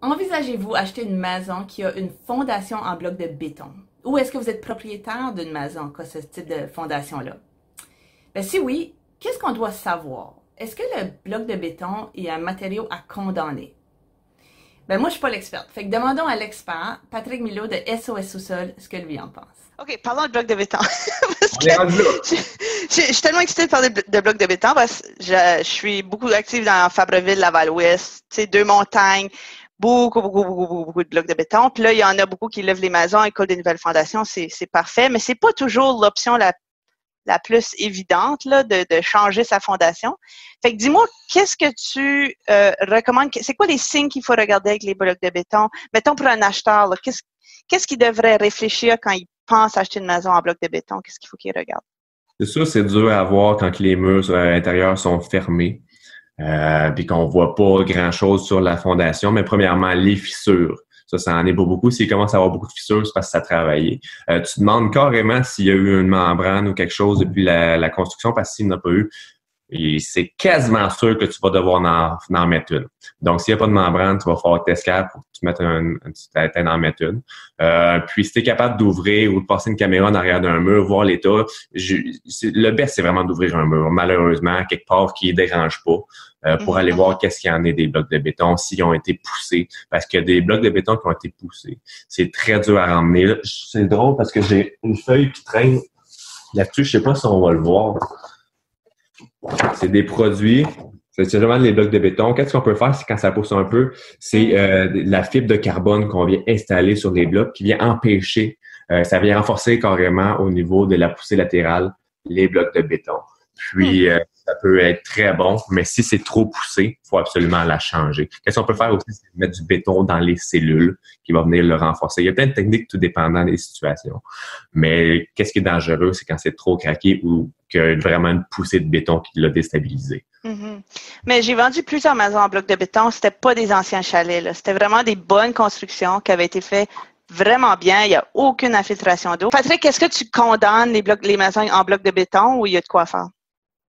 Envisagez-vous acheter une maison qui a une fondation en bloc de béton? Ou est-ce que vous êtes propriétaire d'une maison qui a ce type de fondation-là? Ben, si oui, qu'est-ce qu'on doit savoir? Est-ce que le bloc de béton est un matériau à condamner? Ben, moi, je suis pas l'experte. Fait que demandons à l'expert, Patrick Milot de SOS Sous-Sol, ce que lui en pense. OK, parlons de bloc de béton. Parce On que est rendu là. je suis tellement excitée de parler de bloc de béton parce que je suis beaucoup active dans Fabreville, Laval-Ouest, tu sais, deux montagnes, beaucoup de blocs de béton. Puis là, il y en a beaucoup qui lèvent les maisons, ils collent des nouvelles fondations, c'est parfait, mais c'est pas toujours l'option la plus évidente là, de changer sa fondation. Fait que dis-moi, qu'est-ce que tu recommandes? C'est quoi les signes qu'il faut regarder avec les blocs de béton? Mettons pour un acheteur, là, qu'est-ce qu'il devrait réfléchir quand il pense acheter une maison en bloc de béton? Qu'est-ce qu'il faut qu'il regarde? C'est sûr, c'est dur à voir quand les murs à l'intérieur sont fermés, puis qu'on voit pas grand-chose sur la fondation. Mais premièrement, les fissures. Ça en est pas beaucoup. S'il commence à avoir beaucoup de fissures, c'est parce que ça a travaillé. Tu demandes carrément s'il y a eu une membrane ou quelque chose depuis la construction, parce que s'il n'y en a pas eu, et c'est quasiment sûr que tu vas devoir en mettre une. Donc, s'il n'y a pas de membrane, tu vas faire t'escape pour que tu mettes en mettre une. Puis, si tu es capable d'ouvrir ou de passer une caméra en arrière d'un mur, voir l'état, le best, c'est vraiment d'ouvrir un mur, malheureusement, quelque part qui ne dérange pas, pour aller voir qu'est-ce qu'il y en a des blocs de béton, s'ils ont été poussés. Parce que des blocs de béton qui ont été poussés, c'est très dur à ramener. Là, c'est drôle parce que j'ai une feuille qui traîne là-dessus. Je ne sais pas si on va le voir. C'est des produits, c'est vraiment les blocs de béton. Qu'est-ce qu'on peut faire, c'est quand ça pousse un peu, c'est la fibre de carbone qu'on vient installer sur les blocs qui vient empêcher, ça vient renforcer carrément au niveau de la poussée latérale les blocs de béton. Puis, ça peut être très bon, mais si c'est trop poussé, il faut absolument la changer. Qu'est-ce qu'on peut faire aussi, c'est mettre du béton dans les cellules qui va venir le renforcer. Il y a plein de techniques tout dépendant des situations. Mais qu'est-ce qui est dangereux, c'est quand c'est trop craqué ou qu'il y a vraiment une poussée de béton qui l'a déstabilisé. Mais j'ai vendu plusieurs maisons en bloc de béton. C'était pas des anciens chalets, là. C'était vraiment des bonnes constructions qui avaient été faites vraiment bien. Il n'y a aucune infiltration d'eau. Patrick, est-ce que tu condamnes les maisons en bloc de béton ou il y a de quoi faire?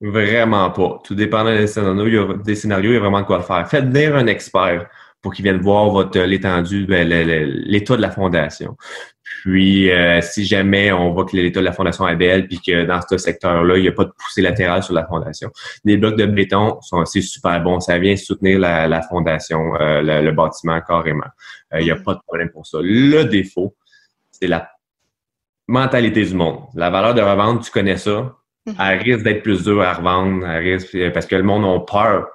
Vraiment pas. Tout dépendant des scénarios, il y a vraiment de quoi le faire. Faites venir un expert pour qu'il vienne voir l'étendue, l'état de la fondation. Puis, si jamais on voit que l'état de la fondation est belle puis que dans ce secteur-là, il n'y a pas de poussée latérale sur la fondation, les blocs de béton c'est super bon. Ça vient soutenir la fondation, le bâtiment carrément. Il n'y a pas de problème pour ça. Le défaut, c'est la mentalité du monde. La valeur de revente, tu connais ça. Elle risque d'être plus dure à revendre, parce que le monde a peur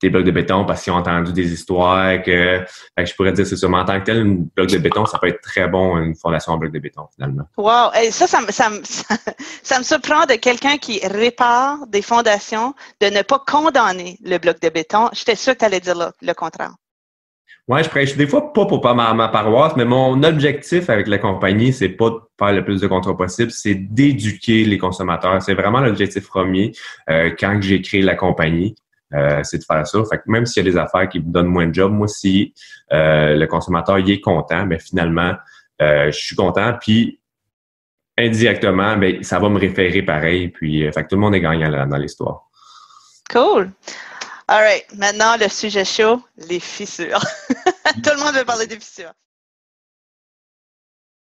des blocs de béton parce qu'ils ont entendu des histoires que je pourrais dire c'est ça. Mais en tant que tel, un bloc de béton, ça peut être très bon, une fondation en bloc de béton, finalement. Wow! Et ça me surprend de quelqu'un qui répare des fondations de ne pas condamner le bloc de béton. J'étais sûre que tu allais dire le contraire. Ouais, je prêche des fois pas pour ma paroisse, mais mon objectif avec la compagnie, c'est pas de faire le plus de contrats possible, c'est d'éduquer les consommateurs. C'est vraiment l'objectif premier quand j'ai créé la compagnie, c'est de faire ça. Fait que même s'il y a des affaires qui vous donnent moins de job, moi, si le consommateur y est content, ben finalement, je suis content. Puis indirectement, ben ça va me référer pareil. Puis fait que tout le monde est gagnant dans l'histoire. Cool. All right. Maintenant, le sujet chaud, les fissures. Tout le monde veut parler des fissures.